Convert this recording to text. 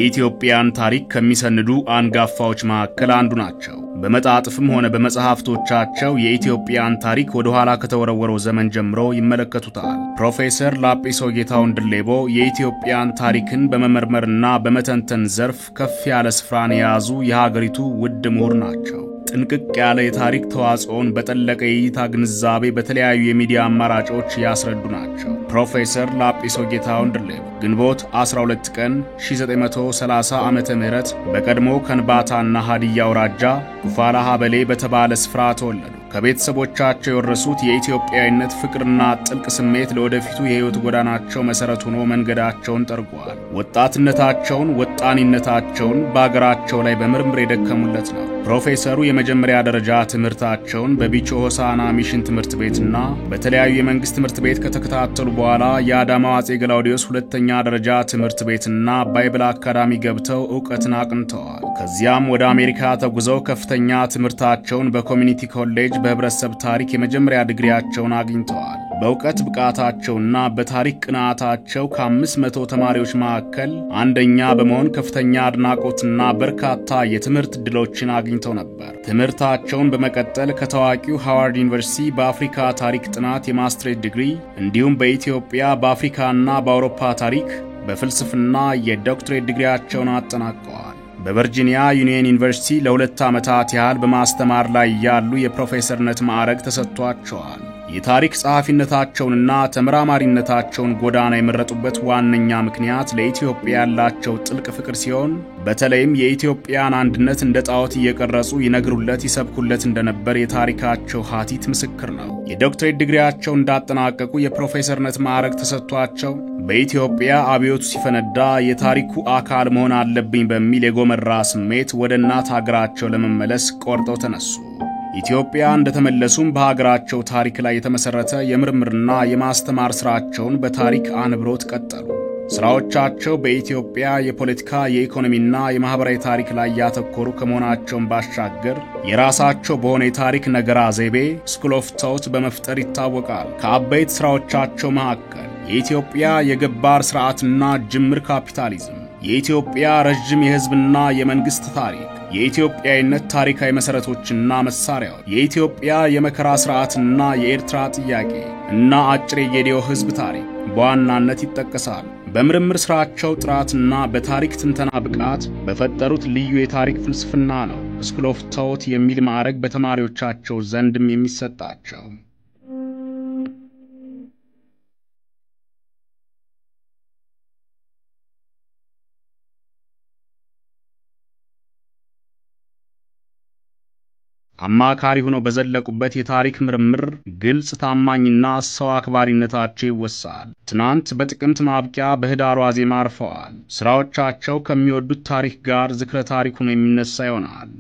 የኢትዮጵያን ታሪክ ከሚሰንዱ አንጋፋዎች መካከል አንዱ ናቸው። በመጣጥፍም ሆነ በመጽሐፍቶቻቸው የኢትዮጵያን ታሪክ ወደ ኋላ ከተወረወረው ዘመን ጀምሮ ይመለከቱታል። ፕሮፌሰር ላጲሶ ጌታሁን ድሌቦ የኢትዮጵያን ታሪክን በመመርመርና በመተንተን ዘርፍ ከፍ ያለ ስፍራን የያዙ የሀገሪቱ ውድ ምሁር ናቸው። ጥንቅቅ ያለ የታሪክ ተዋጽኦን በጠለቀ የእይታ ግንዛቤ በተለያዩ የሚዲያ አማራጮች ያስረዱ ናቸው። ፕሮፌሰር ላጲሶ ጌታሁን ድሌቦ ግንቦት 12 ቀን 1930 ዓመተ ምህረት በቀድሞ ከንባታና ሀዲያ አውራጃ ኩፋላ ሀበሌ በተባለ ስፍራ ተወለዱ። ከቤተሰቦቻቸው የወረሱት የኢትዮጵያዊነት ፍቅርና ጥልቅ ስሜት ለወደፊቱ የህይወት ጎዳናቸው መሰረት ሆኖ መንገዳቸውን ጠርጓል። ወጣትነታቸውን ወጣኒነታቸውን በአገራቸው ላይ በምርምር የደከሙለት ነው። ፕሮፌሰሩ የመጀመሪያ ደረጃ ትምህርታቸውን በቢቾ ሆሳና ሚሽን ትምህርት ቤትና በተለያዩ የመንግስት ትምህርት ቤት ከተከታተሉ በኋላ የአዳማው አጼ ገላውዲዮስ ሁለተኛ ደረጃ ትምህርት ቤትና ባይብል አካዳሚ ገብተው ዕውቀትን አቅንተዋል። ከዚያም ወደ አሜሪካ ተጉዘው ከፍተኛ ትምህርታቸውን በኮሚኒቲ ኮሌጅ በህብረተሰብ ታሪክ የመጀመሪያ ዲግሪያቸውን አግኝተዋል። በእውቀት ብቃታቸውና በታሪክ ቅንዓታቸው ከ500 ተማሪዎች መካከል አንደኛ በመሆን ከፍተኛ አድናቆትና በርካታ የትምህርት ዕድሎችን አግኝተው ነበር። ትምህርታቸውን በመቀጠል ከታዋቂው ሃዋርድ ዩኒቨርሲቲ በአፍሪካ ታሪክ ጥናት የማስትሬት ዲግሪ እንዲሁም በኢትዮጵያ በአፍሪካና በአውሮፓ ታሪክ በፍልስፍና የዶክትሬት ዲግሪያቸውን አጠናቀዋል። በቨርጂኒያ ዩኒየን ዩኒቨርሲቲ ለ2 ዓመታት ያህል በማስተማር ላይ ያሉ የፕሮፌሰርነት ማዕረግ ተሰጥቷቸዋል። የታሪክ ጸሐፊነታቸውንና ተመራማሪነታቸውን ጎዳና የመረጡበት ዋነኛ ምክንያት ለኢትዮጵያ ያላቸው ጥልቅ ፍቅር ሲሆን በተለይም የኢትዮጵያን አንድነት እንደ ጣዖት እየቀረጹ ይነግሩለት ይሰብኩለት እንደነበር የታሪካቸው ሀቲት ምስክር ነው። የዶክትሬት ዲግሪያቸውን እንዳጠናቀቁ የፕሮፌሰርነት ማዕረግ ተሰጥቷቸው በኢትዮጵያ አብዮቱ ሲፈነዳ የታሪኩ አካል መሆን አለብኝ በሚል የጎመራ ስሜት ወደ እናት ሀገራቸው ለመመለስ ቆርጠው ተነሱ። ኢትዮጵያ እንደተመለሱም በሀገራቸው ታሪክ ላይ የተመሰረተ የምርምርና የማስተማር ስራቸውን በታሪክ አንብሮት ቀጠሉ። ስራዎቻቸው በኢትዮጵያ የፖለቲካ የኢኮኖሚና የማህበራዊ ታሪክ ላይ ያተኮሩ ከመሆናቸውም ባሻገር የራሳቸው በሆነ የታሪክ ነገራ ዘይቤ ስኩል ኦፍ ቶት በመፍጠር ይታወቃል። ከአበይት ስራዎቻቸው መካከል የኢትዮጵያ የገባር ስርዓትና ጅምር ካፒታሊዝም፣ የኢትዮጵያ ረጅም የህዝብና የመንግስት ታሪክ፣ የኢትዮጵያዊነት ታሪካዊ መሰረቶችና መሳሪያዎች፣ የኢትዮጵያ የመከራ ስርዓትና የኤርትራ ጥያቄ እና አጭር የጌዲዮ ህዝብ ታሪክ በዋናነት ይጠቀሳል። በምርምር ስራቸው ጥራትና በታሪክ ትንተና ብቃት በፈጠሩት ልዩ የታሪክ ፍልስፍና ነው ስኩል ኦፍ ቶት የሚል ማዕረግ በተማሪዎቻቸው ዘንድም የሚሰጣቸው። አማካሪ ሆነው በዘለቁበት የታሪክ ምርምር ግልጽ ታማኝና ሰው አክባሪነታቸው ይወሳል። ትናንት በጥቅምት ማብቂያ በህዳር ዋዜማ አርፈዋል። ስራዎቻቸው ከሚወዱት ታሪክ ጋር ዝክረ ታሪክ ሆኖ የሚነሳ ይሆናል።